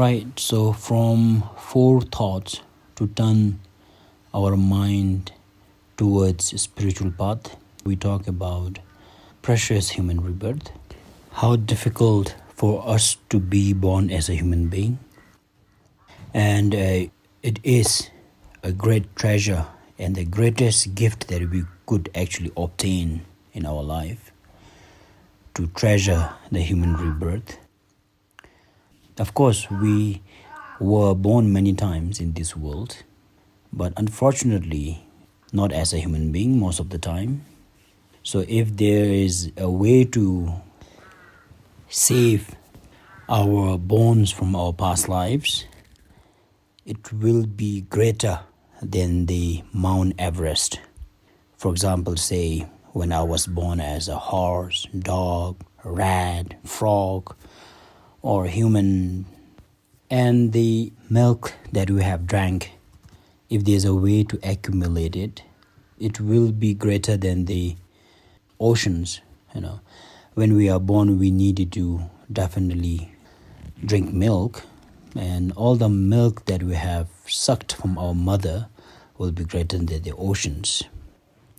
Alright, so from 4 thoughts to turn our mind towards a spiritual path, we talk about precious human rebirth, how difficult for us to be born as a human being, and it is a great treasure and the greatest gift that we could actually obtain in our life, to treasure the human rebirth. Of course, we were born many times in this world, but unfortunately not as a human being most of the time. So if there is a way to save our bones from our past lives, it will be greater than the Mount Everest. For example, say when I was born as a horse, dog, rat, frog, or human, and the milk that we have drank, if there's a way to accumulate it, it will be greater than the oceans. When we are born, we needed to definitely drink milk, and all the milk that we have sucked from our mother will be greater than the oceans.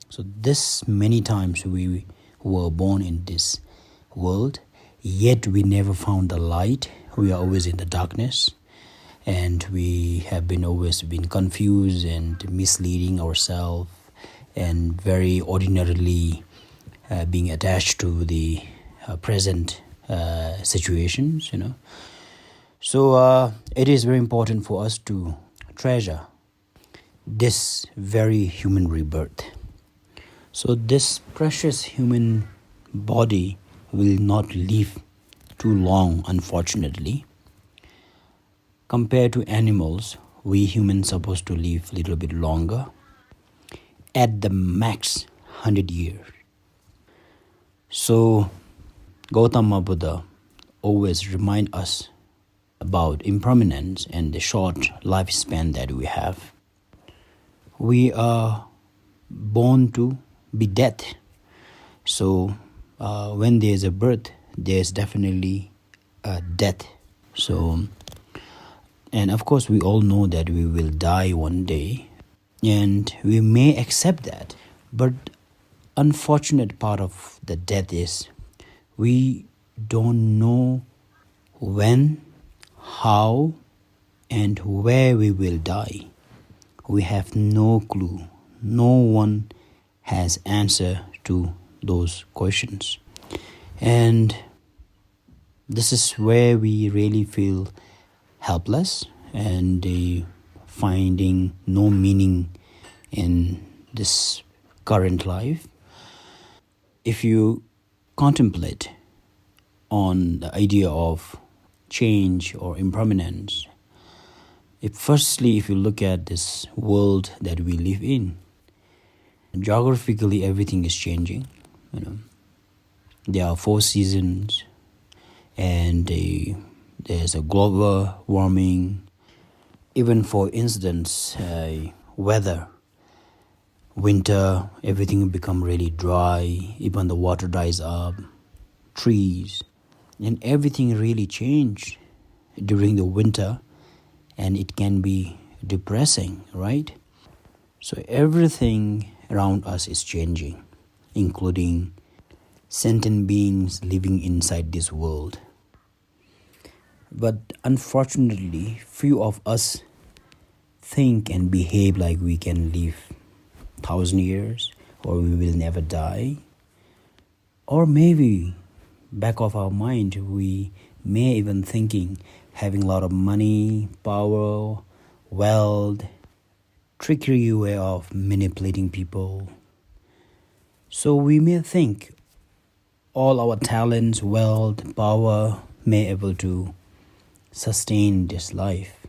So this many times we were born in this world, yet we never found the light. We are always in the darkness, and we have always been confused and misleading ourselves, and very ordinarily being attached to the present situations. So it is very important for us to treasure this very human rebirth. So this precious human body will not live too long, unfortunately. Compared to animals, we humans are supposed to live a little bit longer, at the max 100 years. So Gautama Buddha always remind us about impermanence and the short lifespan that we have. We are born to be dead. So when there's a birth, there's definitely a death. So, and of course we all know that we will die one day, and we may accept that. But unfortunate part of the death is we don't know when, how, and where we will die. We have no clue. No one has answer to those questions. And this is where we really feel helpless and finding no meaning in this current life. If you contemplate on the idea of change or impermanence, if you look at this world that we live in, geographically everything is changing. There are 4 seasons, and there's a global warming. Even for instance, weather, winter, everything will become really dry. Even the water dries up, trees, and everything really changed during the winter, and it can be depressing, right? So everything around us is changing, including sentient beings living inside this world. But unfortunately, few of us think and behave like we can live 1,000 years, or we will never die. Or maybe back of our mind, we may even thinking having a lot of money, power, wealth, trickery way of manipulating people. So we may think all our talents, wealth, power may able to sustain this life.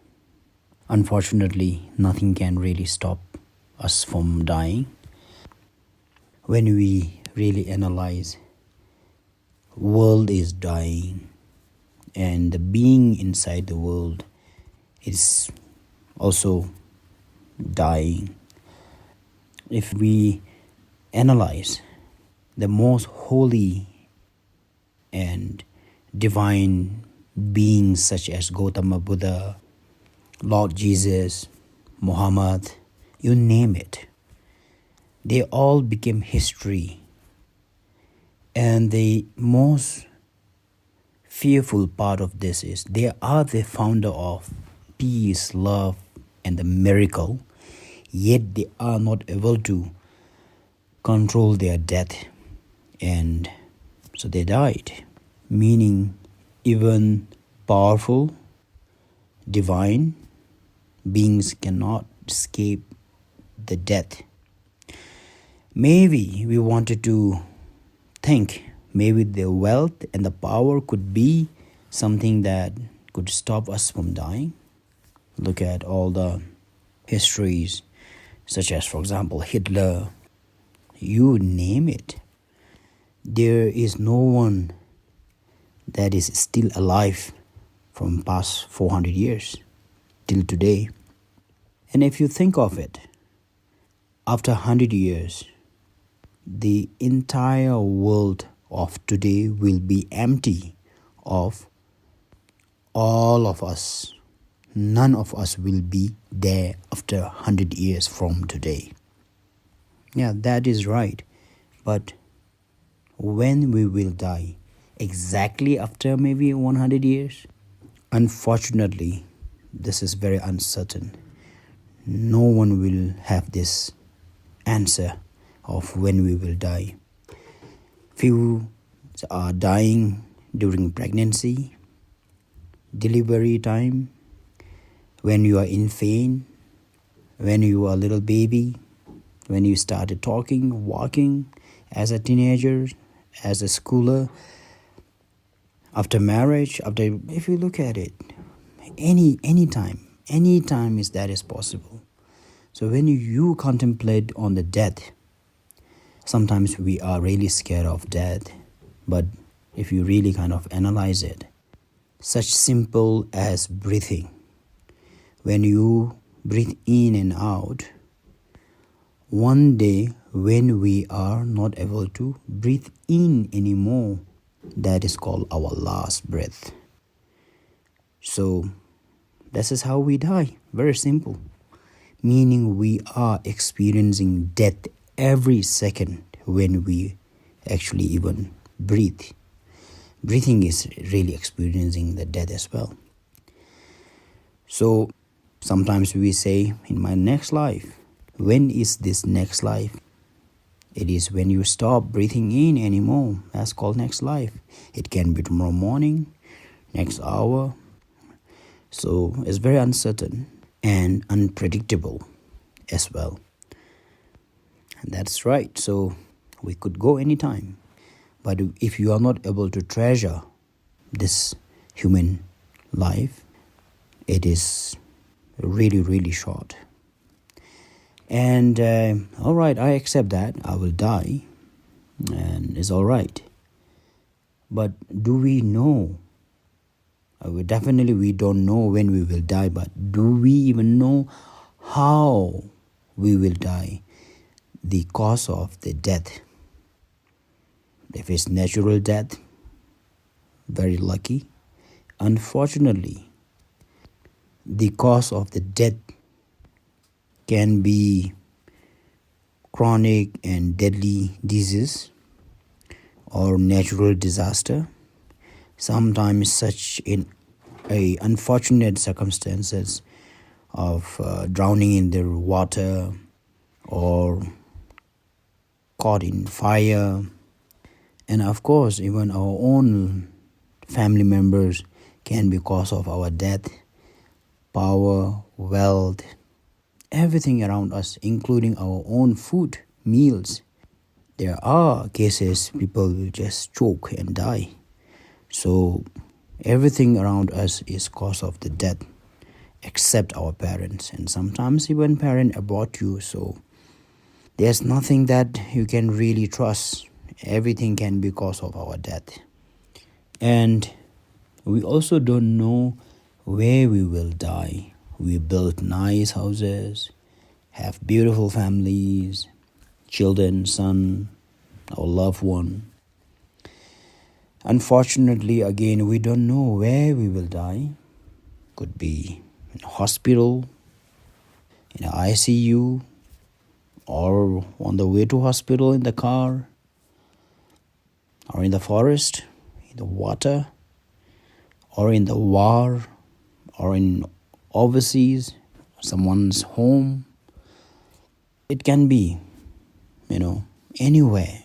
Unfortunately, nothing can really stop us from dying. When we really analyze, world is dying, and the being inside the world is also dying. If we analyze, the most holy and divine beings such as Gautama Buddha, Lord Jesus, Muhammad, you name it. They all became history. And the most fearful part of this is they are the founder of peace, love, and the miracle, yet they are not able to control their death, and so they died. Meaning, even powerful, divine beings cannot escape the death. Maybe we wanted to think maybe the wealth and the power could be something that could stop us from dying. Look at all the histories, such as, for example, Hitler. You name it. There is no one that is still alive from past 400 years till today. And if you think of it, after 100 years, the entire world of today will be empty of all of us. None of us will be there after 100 years from today. Yeah, that is right. But when we will die? Exactly after maybe 100 years? Unfortunately, this is very uncertain. No one will have this answer of when we will die. Few are dying during pregnancy, delivery time, when you are in pain, when you are a little baby, when you started talking, walking, as a teenager, as a schooler, after marriage, if you look at it, any time is that is possible. So when you contemplate on the death, sometimes we are really scared of death, but if you really kind of analyze it, such simple as breathing. When you breathe in and out, one day when we are not able to breathe in anymore, that is called our last breath. So this is how we die. Very simple. Meaning we are experiencing death every second when we actually even breathe. Breathing is really experiencing the death as well. So sometimes we say, in my next life. When is this next life? It is when you stop breathing in anymore. That's called next life. It can be tomorrow morning, next hour. So it's very uncertain and unpredictable as well. And that's right. So we could go anytime. But if you are not able to treasure this human life, it is really, really short. And all right, I accept that. I will die. And it's all right. But do we know? We don't know when we will die, but do we even know how we will die? The cause of the death. If it's natural death, very lucky. Unfortunately, the cause of the death can be chronic and deadly disease or natural disaster. Sometimes such in a unfortunate circumstances of drowning in the water or caught in fire. And of course, even our own family members can be cause of our death, power, wealth, everything around us, including our own food, meals. There are cases people will just choke and die. So everything around us is cause of the death, except our parents. And sometimes even parents abort you. So there's nothing that you can really trust. Everything can be cause of our death. And we also don't know where we will die. We build nice houses, have beautiful families, children, son, our loved one. Unfortunately, again, we don't know where we will die. Could be in a hospital, in an ICU, or on the way to hospital in the car, or in the forest, in the water, or in the war, or in overseas, someone's home. It can be, anywhere.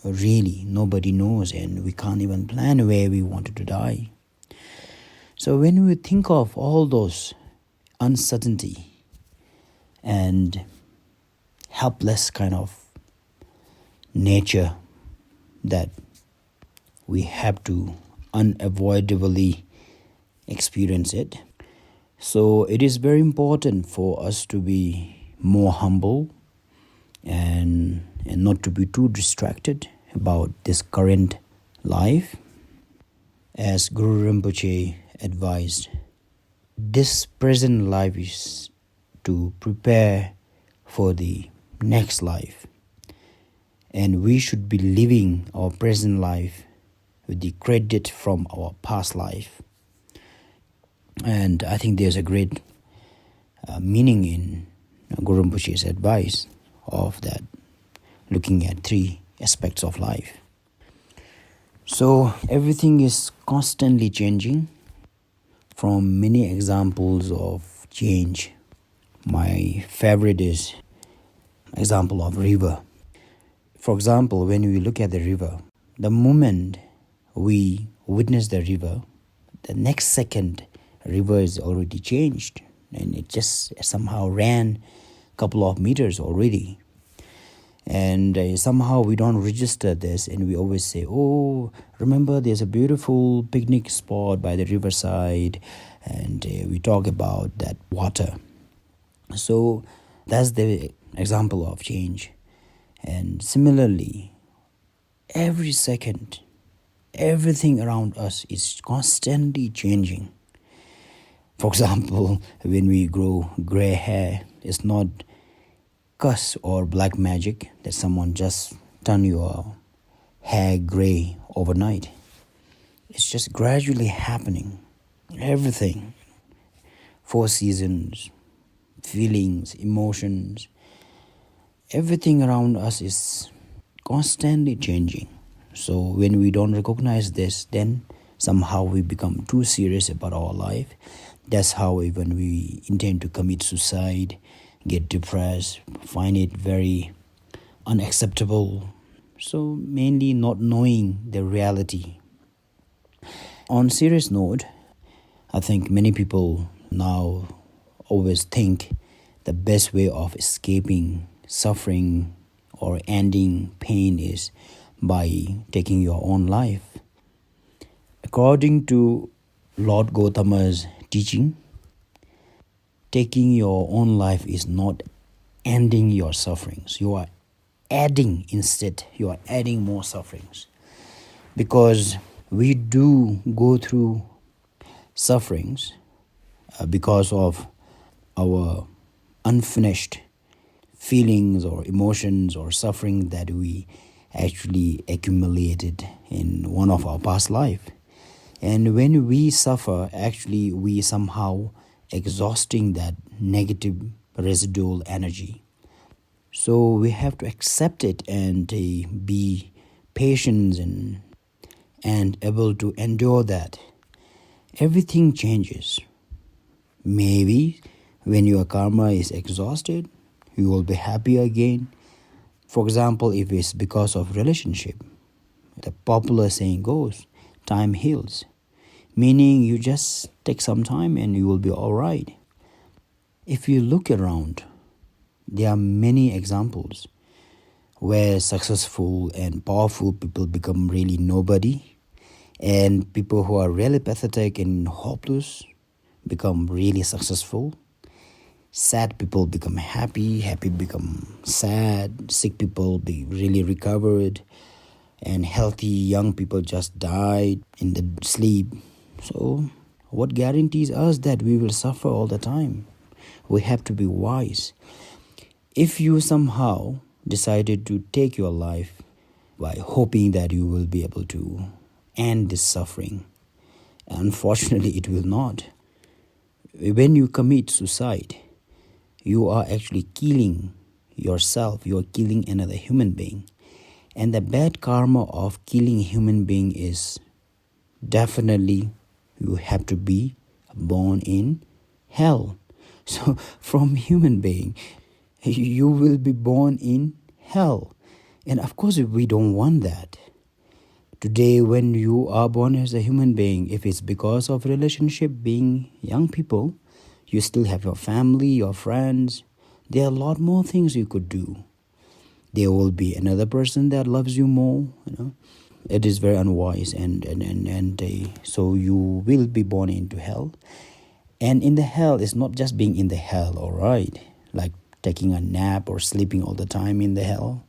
Really, nobody knows, and we can't even plan where we wanted to die. So when we think of all those uncertainty and helpless kind of nature that we have to unavoidably experience it, so it is very important for us to be more humble and not to be too distracted about this current life. As Guru Rinpoche advised, this present life is to prepare for the next life, and we should be living our present life with the credit from our past life. And I think there's a great meaning in Guru Rinpoche's advice of that, looking at three aspects of life. So everything is constantly changing. From many examples of change, my favorite is example of river. For example, when we look at the river, the moment we witness the river, the next second river is already changed, and it just somehow ran a couple of meters already. And somehow we don't register this, and we always say, oh, remember there's a beautiful picnic spot by the riverside, and we talk about that water. So that's the example of change. And similarly, every second, everything around us is constantly changing. For example, when we grow gray hair, it's not curse or black magic that someone just turn your hair gray overnight. It's just gradually happening. Everything, 4 seasons, feelings, emotions, everything around us is constantly changing. So when we don't recognize this, then somehow we become too serious about our life. That's how even we intend to commit suicide, get depressed, find it very unacceptable. So mainly not knowing the reality. On serious note, I think many people now always think the best way of escaping suffering or ending pain is by taking your own life. According to Lord Gautama's teaching, taking your own life is not ending your sufferings. You are adding instead. You are adding more sufferings. Because we do go through sufferings because of our unfinished feelings or emotions or suffering that we actually accumulated in one of our past life. And when we suffer, actually we somehow exhausting that negative residual energy. So we have to accept it and be patient and able to endure that. Everything changes. Maybe when your karma is exhausted, you will be happy again. For example, if it's because of relationship, the popular saying goes, time heals. Meaning you just take some time and you will be all right. If you look around, there are many examples where successful and powerful people become really nobody, and people who are really pathetic and hopeless become really successful. Sad people become happy, happy become sad, sick people be really recovered, and healthy young people just died in the sleep. So what guarantees us that we will suffer all the time? We have to be wise. If you somehow decided to take your life by hoping that you will be able to end this suffering. Unfortunately, it will not. When you commit suicide, you are actually killing yourself. You are killing another human being. And the bad karma of killing a human being is definitely you have to be born in hell. So from human being, you will be born in hell. And of course, we don't want that. Today, when you are born as a human being, if it's because of relationship, being young people, you still have your family, your friends. There are a lot more things you could do. There will be another person that loves you more. It is very unwise, so you will be born into hell. And in the hell, it's not just being in the hell, all right, like taking a nap or sleeping all the time in the hell.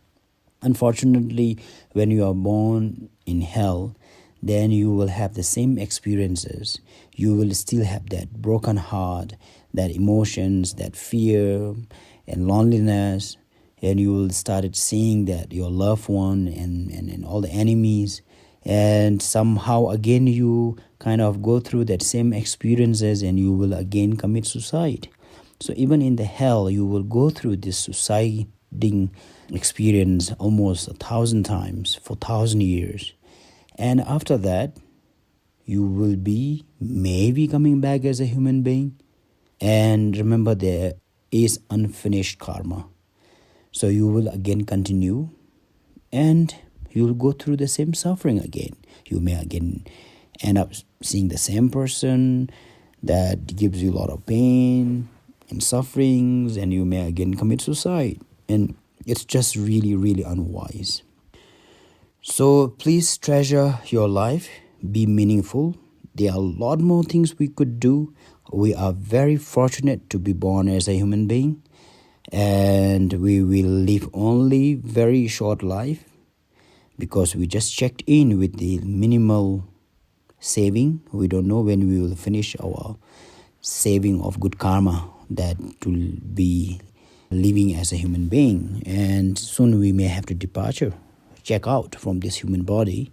Unfortunately, when you are born in hell, then you will have the same experiences. You will still have that broken heart, that emotions, that fear and loneliness, and you will start seeing that your loved one and all the enemies, and somehow again you kind of go through that same experiences and you will again commit suicide. So even in the hell, you will go through this suiciding experience almost 1,000 times for 1,000 years. And after that, you will be maybe coming back as a human being. And remember, there is unfinished karma. So you will again continue and you will go through the same suffering again. You may again end up seeing the same person that gives you a lot of pain and sufferings, and you may again commit suicide. And it's just really, really unwise. So please treasure your life, be meaningful. There are a lot more things we could do. We are very fortunate to be born as a human being, and we will live only very short life because we just checked in with the minimal saving. We don't know when we will finish our saving of good karma that will be living as a human being, and soon we may have to check out from this human body.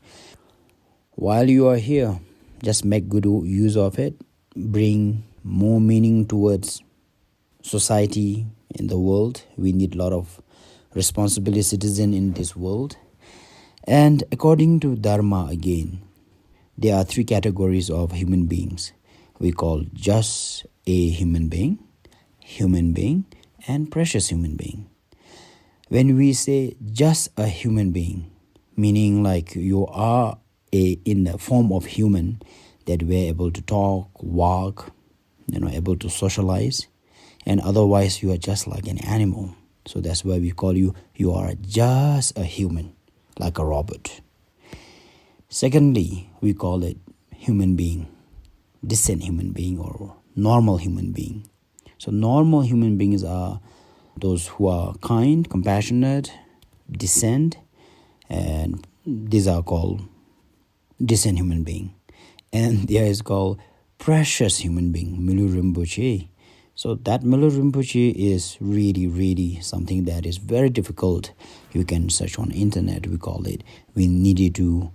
While you are here, just make good use of it. Bring more meaning towards society in the world. We need a lot of responsible citizens in this world. And according to Dharma again, there are 3 categories of human beings. We call just a human being, and precious human being. When we say just a human being, meaning like you are in the form of human, that we're able to talk, walk, able to socialize, and otherwise you are just like an animal. So that's why we call you are just a human, like a robot. Secondly, we call it human being, decent human being, or normal human being. So normal human beings are those who are kind, compassionate, decent, and these are called decent human being. And there is called precious human being, Neytrul Rinpoche. So that Neytrul Rinpoche is really, really something that is very difficult. You can search on internet, we call it. We needed to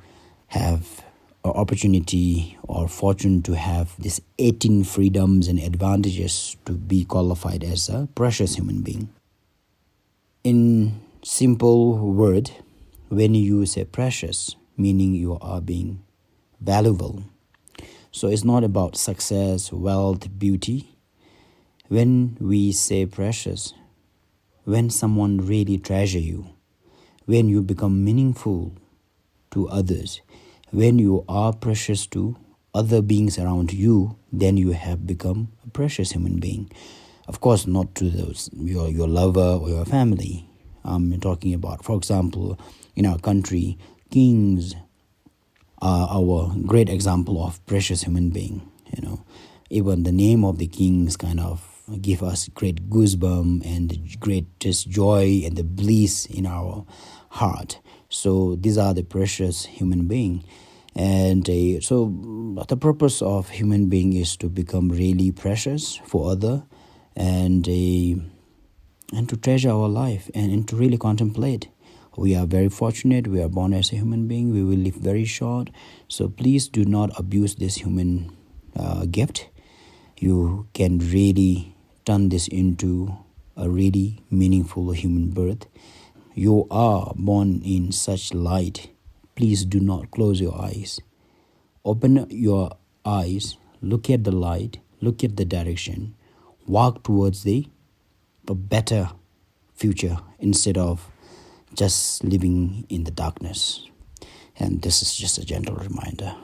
have an opportunity or fortune to have these 18 freedoms and advantages to be qualified as a precious human being. In simple word, when you say precious, meaning you are being valuable. So it's not about success, wealth, beauty. When we say precious, when someone really treasures you, when you become meaningful to others, when you are precious to other beings around you, then you have become a precious human being. Of course, not to your lover or your family. I'm talking about, for example, in our country, kings are our great example of precious human being. Even the name of the kings kind of give us great goosebump and the greatest joy and the bliss in our heart. So these are the precious human being. And so the purpose of human being is to become really precious for other, and to treasure our life and to really contemplate We are very fortunate. We are born as a human being. We will live very short. So please do not abuse this human gift. You can really turn this into a really meaningful human birth. You are born in such light. Please do not close your eyes. Open your eyes, look at the light, look at the direction, walk towards a better future instead of just living in the darkness. And this is just a gentle reminder.